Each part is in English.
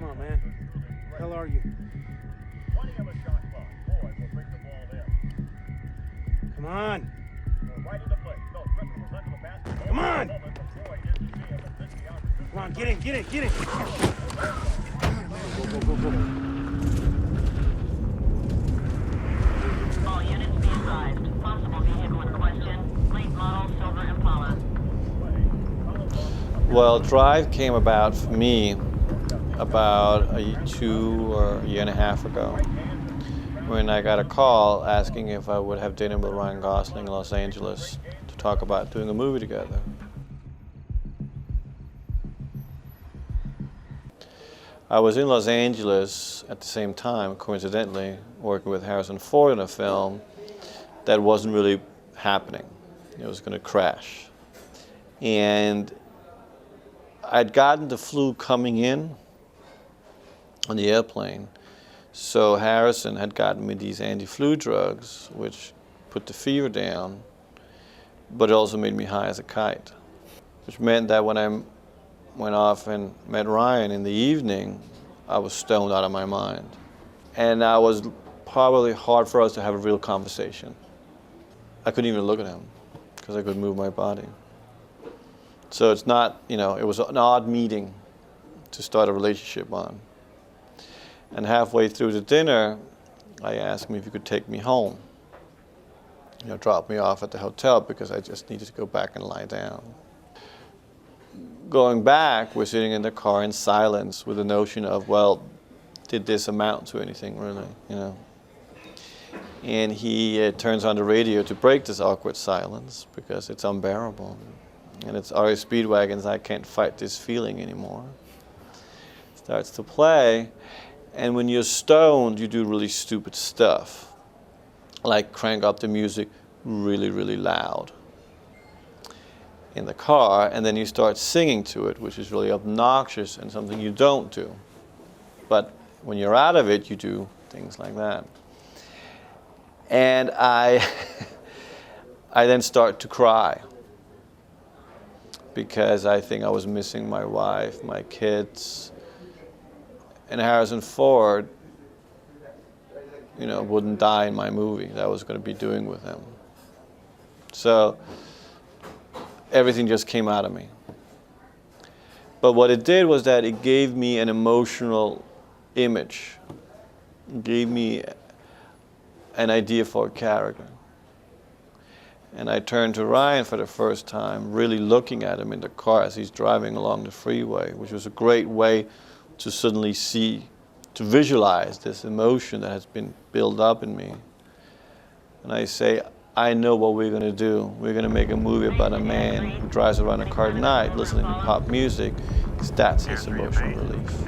Come on, man. Hell are you? Come on. Come on. Come on, get in. Go. All units be advised. Possible vehicle in question. Late model Silver Impala. Well, Drive came about for me about a year and a half ago, when I got a call asking if I would have dinner with Ryan Gosling in Los Angeles to talk about doing a movie together. I was in Los Angeles at the same time, coincidentally, working with Harrison Ford in a film that wasn't really happening. It was going to crash. And I'd gotten the flu coming in on the airplane. So Harrison had gotten me these anti-flu drugs, which put the fever down, but it also made me high as a kite, which meant that when I went off and met Ryan in the evening, I was stoned out of my mind. And it was probably hard for us to have a real conversation. I couldn't even look at him because I couldn't move my body. So it's not, it was an odd meeting to start a relationship on. And halfway through the dinner, I asked him if he could take me home. Drop me off at the hotel because I just needed to go back and lie down. Going back, we're sitting in the car in silence with the notion of, well, did this amount to anything really, And he turns on the radio to break this awkward silence because it's unbearable. And it's R.A. Speedwagon's I Can't Fight This Feeling Anymore. Starts to play, and when you're stoned, you do really stupid stuff, like crank up the music really, really loud in the car, and then you start singing to it, which is really obnoxious and something you don't do. But when you're out of it, you do things like that. And I then start to cry because I think I was missing my wife, my kids, and Harrison Ford, wouldn't die in my movie that I was going to be doing with him. So everything just came out of me. But what it did was that it gave me an emotional image. It gave me an idea for a character. And I turned to Ryan for the first time, really looking at him in the car as he's driving along the freeway, which was a great way to suddenly see, to visualize this emotion that has been built up in me. And I say, I know what we're going to do. We're going to make a movie about a man who drives around a car at night listening to pop music, because that's his emotional relief.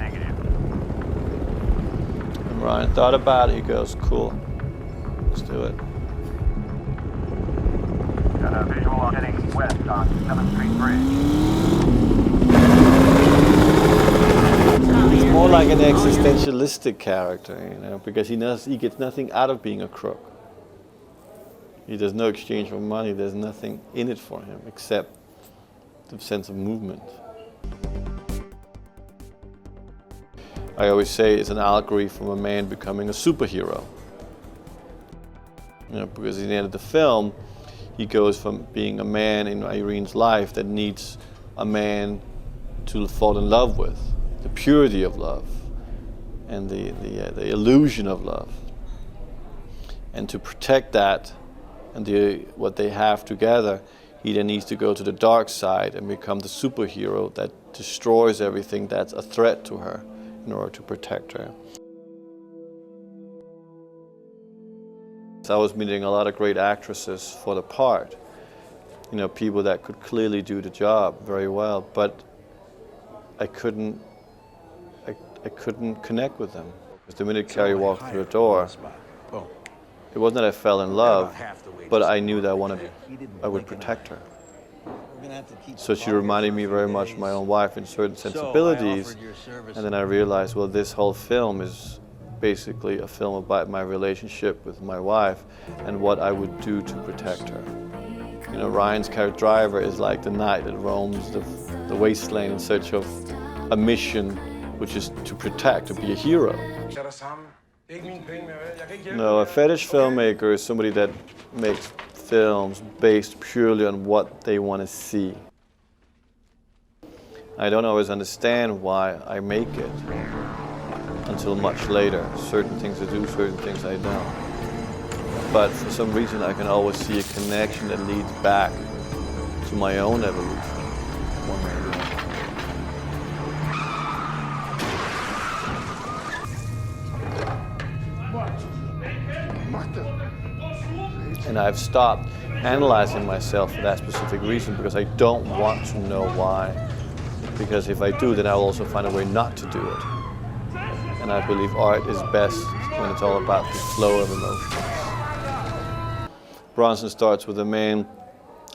And Ryan thought about it. He goes, cool, let's do it. Got a visual heading west on 7th Street Bridge. It's more like an existentialistic character, because he gets nothing out of being a crook. There's no exchange for money. There's nothing in it for him except the sense of movement. I always say it's an allegory from a man becoming a superhero. Because at the end of the film, he goes from being a man in Irene's life that needs a man to fall in love with, the purity of love and the illusion of love. And to protect that and what they have together, he then needs to go to the dark side and become the superhero that destroys everything that's a threat to her in order to protect her. I was meeting a lot of great actresses for the part, people that could clearly do the job very well, but I couldn't connect with them. Because the minute Carey walked through the door, it wasn't that I fell in love, but I knew that I would protect her. So she reminded me very much of my own wife in certain sensibilities, and then I realized, well, this whole film is basically a film about my relationship with my wife and what I would do to protect her. You know, Ryan's character Driver is like the knight that roams the wasteland in search of a mission, which is to protect, to be a hero. No, a fetish filmmaker is somebody that makes films based purely on what they want to see. I don't always understand why I make it until much later. Certain things I do, certain things I don't. But for some reason I can always see a connection that leads back to my own evolution, one way or the other. And I've stopped analyzing myself for that specific reason because I don't want to know why. Because if I do, then I'll also find a way not to do it. And I believe art is best when it's all about the flow of emotions. Bronson starts with a man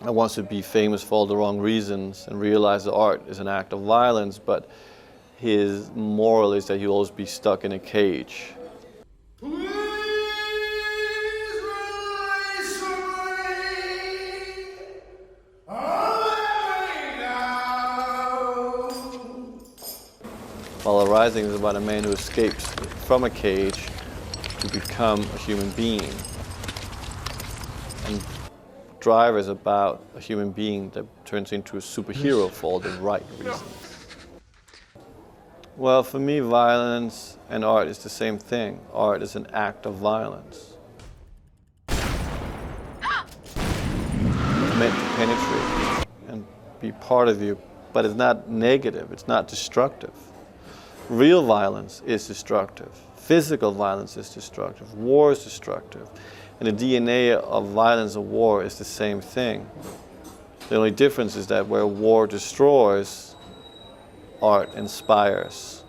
that wants to be famous for all the wrong reasons and realize that art is an act of violence, but his moral is that he'll always be stuck in a cage. While Arising is about a man who escapes from a cage to become a human being. And Driver is about a human being that turns into a superhero for all the right reasons. Well, for me, violence and art is the same thing. Art is an act of violence. It's meant to penetrate and be part of you, but it's not negative, it's not destructive. Real violence is destructive. Physical violence is destructive. War is destructive. And the DNA of violence and war is the same thing. The only difference is that where war destroys, art inspires.